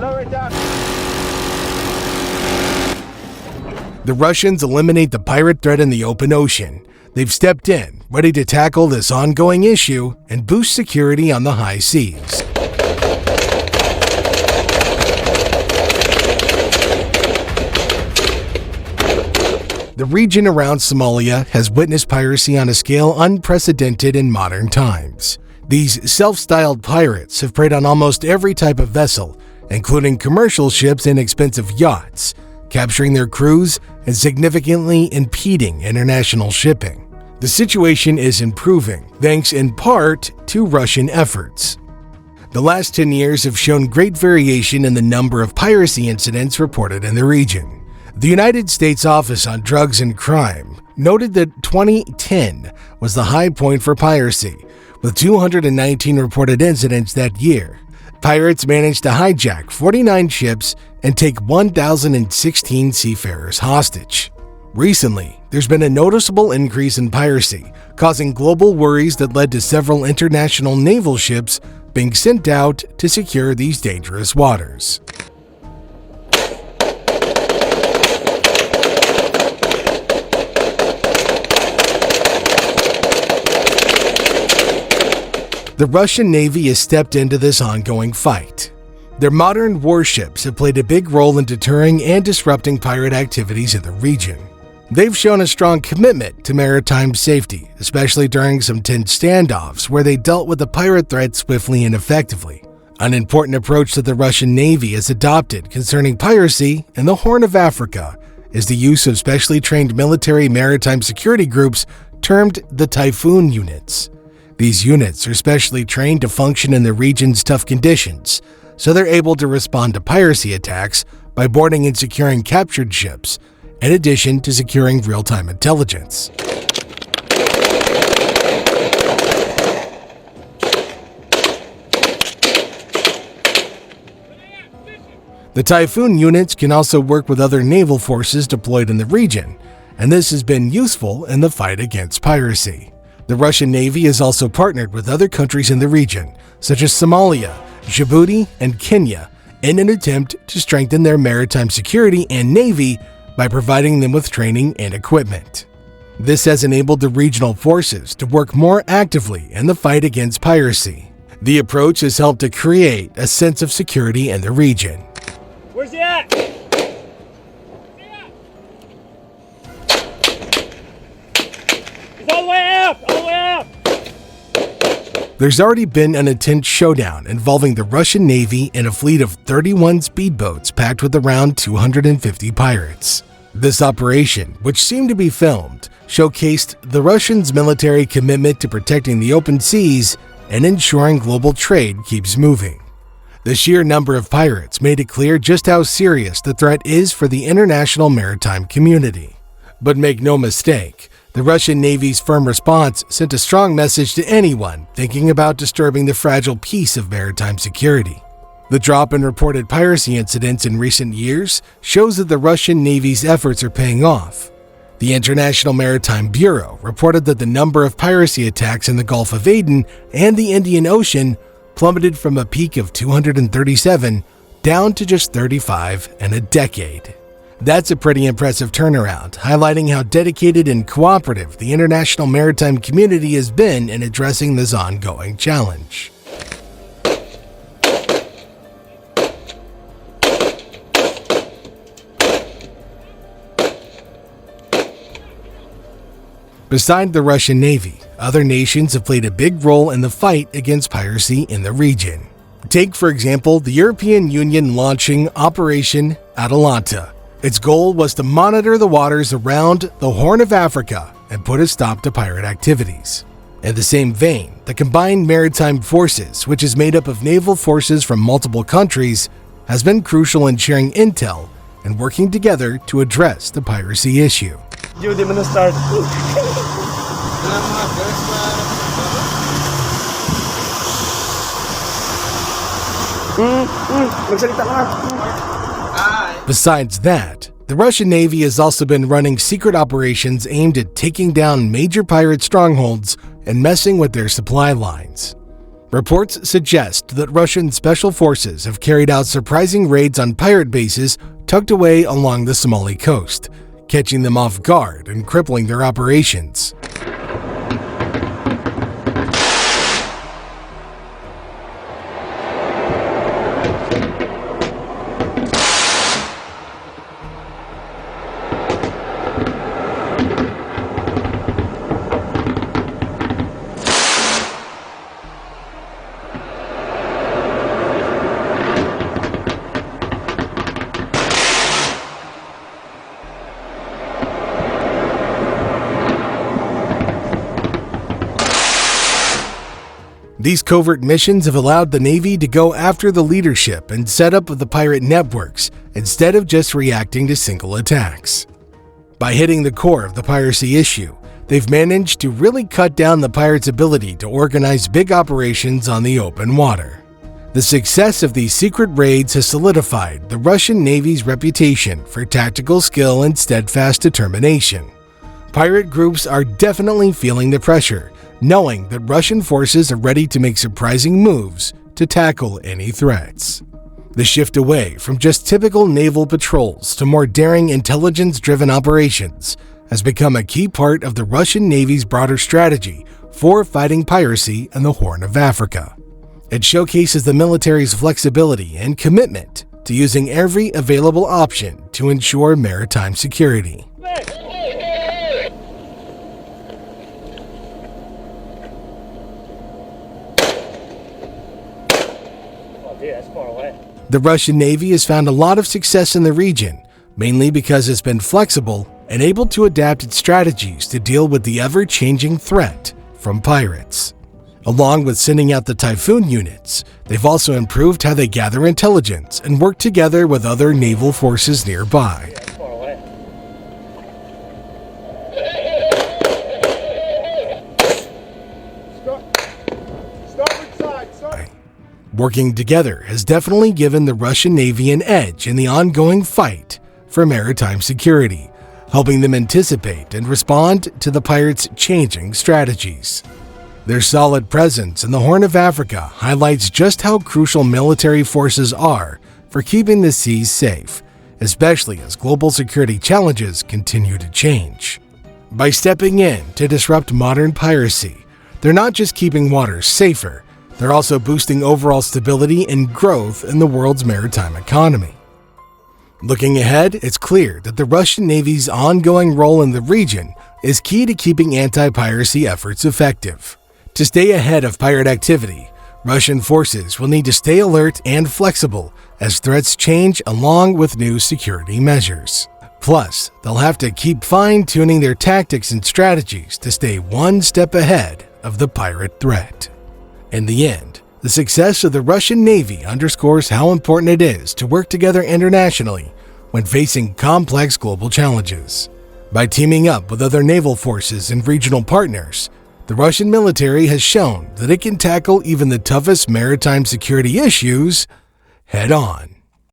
Lower it down. The Russians eliminate the pirate threat in the open ocean. They've stepped in, ready to tackle this ongoing issue and boost security on the high seas. The region around Somalia has witnessed piracy on a scale unprecedented in modern times. These self-styled pirates have preyed on almost every type of vessel, including commercial ships and expensive yachts, capturing their crews and significantly impeding international shipping. The situation is improving, thanks in part to Russian efforts. The last 10 years have shown great variation in the number of piracy incidents reported in the region. The United States Office on Drugs and Crime noted that 2010 was the high point for piracy, with 219 reported incidents that year. Pirates managed to hijack 49 ships and take 1,016 seafarers hostage. Recently, there's been a noticeable increase in piracy, causing global worries that led to several international naval ships being sent out to secure these dangerous waters. The Russian Navy has stepped into this ongoing fight. Their modern warships have played a big role in deterring and disrupting pirate activities in the region. They've shown a strong commitment to maritime safety, especially during some tense standoffs where they dealt with the pirate threat swiftly and effectively. An important approach that the Russian Navy has adopted concerning piracy in the Horn of Africa is the use of specially trained military maritime security groups termed the Typhoon units. These units are specially trained to function in the region's tough conditions, so they're able to respond to piracy attacks by boarding and securing captured ships, in addition to securing real-time intelligence. The Typhoon units can also work with other naval forces deployed in the region, and this has been useful in the fight against piracy. The Russian Navy has also partnered with other countries in the region, such as Somalia, Djibouti, and Kenya, in an attempt to strengthen their maritime security and navy by providing them with training and equipment. This has enabled the regional forces to work more actively in the fight against piracy. The approach has helped to create a sense of security in the region. Where's he at? All the way up! All the way up! There's already been an intense showdown involving the Russian Navy and a fleet of 31 speedboats packed with around 250 pirates. This operation, which seemed to be filmed, showcased the Russians' military commitment to protecting the open seas and ensuring global trade keeps moving. The sheer number of pirates made it clear just how serious the threat is for the international maritime community. But make no mistake, the Russian Navy's firm response sent a strong message to anyone thinking about disturbing the fragile peace of maritime security. The drop in reported piracy incidents in recent years shows that the Russian Navy's efforts are paying off. The International Maritime Bureau reported that the number of piracy attacks in the Gulf of Aden and the Indian Ocean plummeted from a peak of 237 down to just 35 in a decade. That's a pretty impressive turnaround, highlighting how dedicated and cooperative the international maritime community has been in addressing this ongoing challenge. Beside the Russian Navy, other nations have played a big role in the fight against piracy in the region. Take, for example, the European Union launching Operation Atalanta. Its goal was to monitor the waters around the Horn of Africa and put a stop to pirate activities. In the same vein, the Combined Maritime Forces, which is made up of naval forces from multiple countries, has been crucial in sharing intel and working together to address the piracy issue. Judy, I'm gonna start. Magsalita ka na. Besides that, the Russian Navy has also been running secret operations aimed at taking down major pirate strongholds and messing with their supply lines. Reports suggest that Russian special forces have carried out surprising raids on pirate bases tucked away along the Somali coast, catching them off guard and crippling their operations. These covert missions have allowed the Navy to go after the leadership and setup of the pirate networks instead of just reacting to single attacks. By hitting the core of the piracy issue, they've managed to really cut down the pirates' ability to organize big operations on the open water. The success of these secret raids has solidified the Russian Navy's reputation for tactical skill and steadfast determination. Pirate groups are definitely feeling the pressure, knowing that Russian forces are ready to make surprising moves to tackle any threats. The shift away from just typical naval patrols to more daring intelligence-driven operations has become a key part of the Russian Navy's broader strategy for fighting piracy in the Horn of Africa. It showcases the military's flexibility and commitment to using every available option to ensure maritime security. Yeah, that's far away. The Russian Navy has found a lot of success in the region, mainly because it's been flexible and able to adapt its strategies to deal with the ever-changing threat from pirates. Along with sending out the Typhoon units, they've also improved how they gather intelligence and work together with other naval forces nearby. Yeah, that's far away. Starboard side, sir. Working together has definitely given the Russian Navy an edge in the ongoing fight for maritime security, helping them anticipate and respond to the pirates' changing strategies. Their solid presence in the Horn of Africa highlights just how crucial military forces are for keeping the seas safe, especially as global security challenges continue to change. By stepping in to disrupt modern piracy, they're not just keeping waters safer, they're also boosting overall stability and growth in the world's maritime economy. Looking ahead, it's clear that the Russian Navy's ongoing role in the region is key to keeping anti-piracy efforts effective. To stay ahead of pirate activity, Russian forces will need to stay alert and flexible as threats change along with new security measures. Plus, they'll have to keep fine-tuning their tactics and strategies to stay one step ahead of the pirate threat. In the end, the success of the Russian Navy underscores how important it is to work together internationally when facing complex global challenges. By teaming up with other naval forces and regional partners, the Russian military has shown that it can tackle even the toughest maritime security issues head-on.